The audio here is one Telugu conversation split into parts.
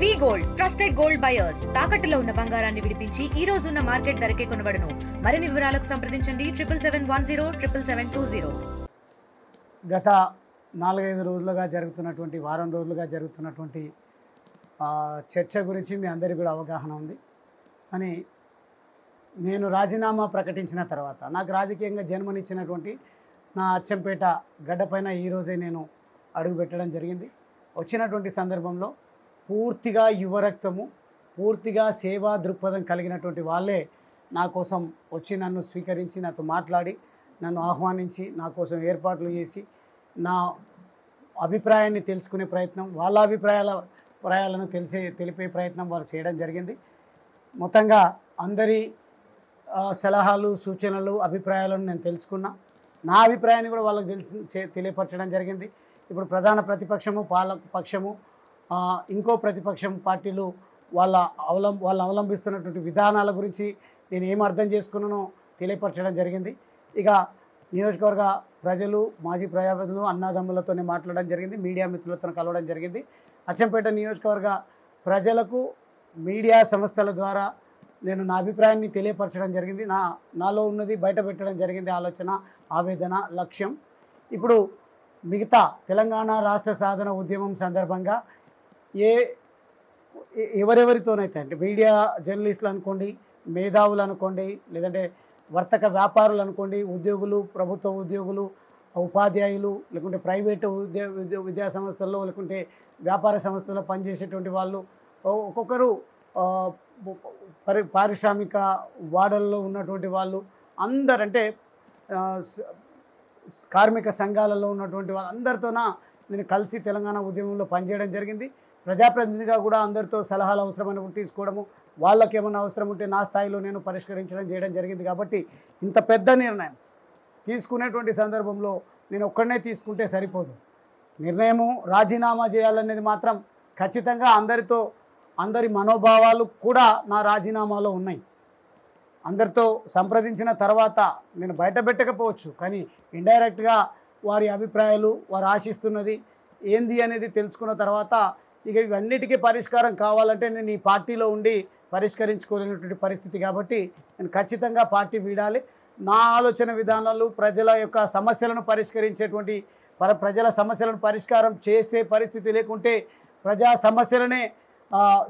వి గోల్డ్ ట్రస్టెడ్ గోల్డ్ బయర్స్ తాకట్టులో ఉన్న బంగారాన్ని విడిపించి ఈ రోజు ఉన్న మార్కెట్ ధరకే కొనబడును. మరిన్ని వివరాలకు సంప్రదించండి 7710 గత 4-5 రోజులుగా జరుగుతున్నటువంటి వారం రోజులుగా జరుగుతున్నటువంటి చర్చ గురించి మీ అందరికీ కూడా అవగాహన ఉంది. అని నేను రాజీనామా ప్రకటించిన తర్వాత నాకు రాజకీయంగా జన్మనిచ్చినటువంటి నా అచ్చంపేట గడ్డపైన ఈరోజే నేను అడుగుపెట్టడం జరిగింది. వచ్చినటువంటి సందర్భంలో పూర్తిగా యువరక్తము, పూర్తిగా సేవా దృక్పథం కలిగినటువంటి వాళ్ళే నా కోసం వచ్చి నన్ను స్వీకరించి నాతో మాట్లాడి నన్ను ఆహ్వానించి నా కోసం ఏర్పాట్లు చేసి నా అభిప్రాయాన్ని తెలుసుకునే ప్రయత్నం, వాళ్ళ అభిప్రాయాలను తెలిపే ప్రయత్నం వాళ్ళు చేయడం జరిగింది. మొత్తంగా అందరి సలహాలు, సూచనలు, అభిప్రాయాలను నేను తెలుసుకున్నా. నా అభిప్రాయాన్ని కూడా వాళ్ళకి తెలియపరచడం జరిగింది. ఇప్పుడు ప్రధాన ప్రతిపక్షము, పాలక పక్షము, ఇంకో ప్రతిపక్షం పార్టీలు వాళ్ళు అవలంబిస్తున్నటువంటి విధానాల గురించి నేను ఏం అర్థం చేసుకున్నానో తెలియపరచడం జరిగింది. ఇక నియోజకవర్గ ప్రజలు, మాజీ ప్రజాప్రతినిధులు, అన్నదమ్ములతోనే మాట్లాడడం జరిగింది. మీడియా మిత్రులతో కలవడం జరిగింది. అచ్చంపేట నియోజకవర్గ ప్రజలకు మీడియా సంస్థల ద్వారా నేను నా అభిప్రాయాన్ని తెలియపరచడం జరిగింది. నాలో ఉన్నది బయట పెట్టడం జరిగింది. ఆలోచన, ఆవేదన, లక్ష్యం. ఇప్పుడు మిగతా తెలంగాణ రాష్ట్ర సాధన ఉద్యమం సందర్భంగా ఎవరెవరితోనైతే అంటే మీడియా జర్నలిస్టులు అనుకోండి, మేధావులు అనుకోండి, లేదంటే వర్తక వ్యాపారులు అనుకోండి, ఉద్యోగులు, ప్రభుత్వ ఉద్యోగులు, ఉపాధ్యాయులు, లేకుంటే ప్రైవేటు విద్యా సంస్థల్లో, లేకుంటే వ్యాపార సంస్థల్లో పనిచేసేటువంటి వాళ్ళు, ఒక్కొక్కరు పారిశ్రామిక వాడల్లో ఉన్నటువంటి వాళ్ళు, అందరంటే కార్మిక సంఘాలలో ఉన్నటువంటి వాళ్ళందరితోన నేను కలిసి తెలంగాణ ఉద్యమంలో పనిచేయడం జరిగింది. ప్రజాప్రతినిధిగా కూడా అందరితో సలహాలు అవసరమైనప్పుడు తీసుకోవడము, వాళ్ళకి ఏమైనా అవసరం ఉంటే నా స్థాయిలో నేను పరిష్కరించడం చేయడం జరిగింది. కాబట్టి ఇంత పెద్ద నిర్ణయం తీసుకునేటువంటి సందర్భంలో నేను ఒక్కడనే తీసుకుంటే సరిపోదు. నిర్ణయము రాజీనామా చేయాలనేది మాత్రం ఖచ్చితంగా అందరి మనోభావాలు కూడా నా రాజీనామాలో ఉన్నాయి. అందరితో సంప్రదించిన తర్వాత నేను బయట పెట్టకపోవచ్చు, కానీ ఇండైరెక్ట్గా వారి అభిప్రాయాలు, వారు ఆశిస్తున్నది ఏంది అనేది తెలుసుకున్న తర్వాత ఇక ఇవన్నిటికీ పరిష్కారం కావాలంటే నేను ఈ పార్టీలో ఉండి పరిష్కరించుకోలేనటువంటి పరిస్థితి. కాబట్టి నేను ఖచ్చితంగా పార్టీ వీడాలి. నా ఆలోచన విధానాలు ప్రజల యొక్క సమస్యలను పరిష్కరించేటువంటి, ప్రజల సమస్యలను పరిష్కారం చేసే పరిస్థితి లేకుంటే ప్రజా సమస్యలనే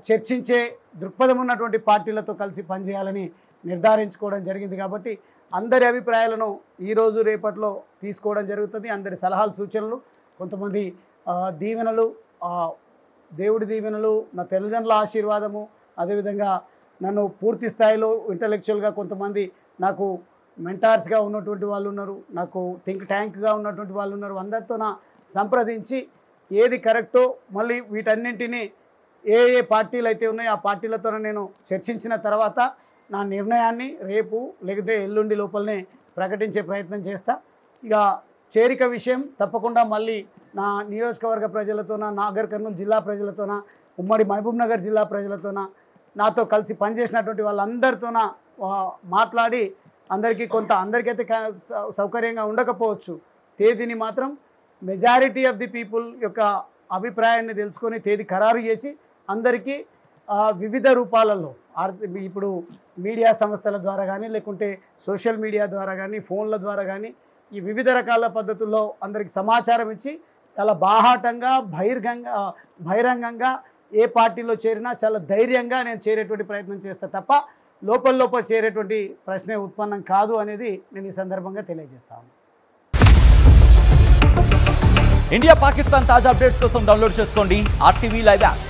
చర్చించే దృక్పథం ఉన్నటువంటి పార్టీలతో కలిసి పనిచేయాలని నిర్ధారించుకోవడం జరిగింది. కాబట్టి అందరి అభిప్రాయాలను ఈరోజు రేపట్లో తీసుకోవడం జరుగుతుంది. అందరి సలహాలు, సూచనలు, కొంతమంది దీవెనలు, దేవుడి దీవెనలు, నా తల్లిదండ్రుల ఆశీర్వాదము, అదేవిధంగా నన్ను పూర్తి స్థాయిలో ఇంటలెక్చువల్గా కొంతమంది నాకు మెంటార్స్గా ఉన్నటువంటి వాళ్ళు ఉన్నారు, నాకు థింక్ ట్యాంక్గా ఉన్నటువంటి వాళ్ళు ఉన్నారు. అందరితో సంప్రదించి ఏది కరెక్టో, మళ్ళీ వీటన్నింటినీ ఏ పార్టీలు అయితే ఉన్నాయో ఆ పార్టీలతో నేను చర్చించిన తర్వాత నా నిర్ణయాన్ని రేపు లేకపోతే ఎల్లుండి లోపలనే ప్రకటించే ప్రయత్నం చేస్తా. ఇక చేరిక విషయం తప్పకుండా మళ్ళీ నా నియోజకవర్గ ప్రజలతోన, నాగర్ కర్నూలు జిల్లా ప్రజలతోన, ఉమ్మడి మహబూబ్నగర్ జిల్లా ప్రజలతోన, నాతో కలిసి పనిచేసినటువంటి వాళ్ళందరితోన మాట్లాడి అందరికైతే సౌకర్యంగా ఉండకపోవచ్చు, తేదీని మాత్రం మెజారిటీ ఆఫ్ ది పీపుల్ యొక్క అభిప్రాయాన్ని తెలుసుకొని తేదీ ఖరారు చేసి అందరికీ వివిధ రూపాలలో, ఇప్పుడు మీడియా సంస్థల ద్వారా కానీ, లేకుంటే సోషల్ మీడియా ద్వారా కానీ, ఫోన్ల ద్వారా కానీ, ఈ వివిధ రకాల పద్ధతుల్లో అందరికి సమాచారం ఇచ్చి చాలా బాహాటంగా, బహిరంగంగా ఏ పార్టీలో చేరినా చాలా ధైర్యంగా నేను చేరేటువంటి ప్రయత్నం చేస్తా తప్ప లోపల చేరేటువంటి ప్రశ్నే ఉత్పన్నం కాదు అనేది నేను ఈ సందర్భంగా తెలియజేస్తాను. ఇండియా పాకిస్తాన్ తాజా అప్డేట్స్ కోసం డౌన్లోడ్ చేసుకోండి RTV లైవ్ యాప్.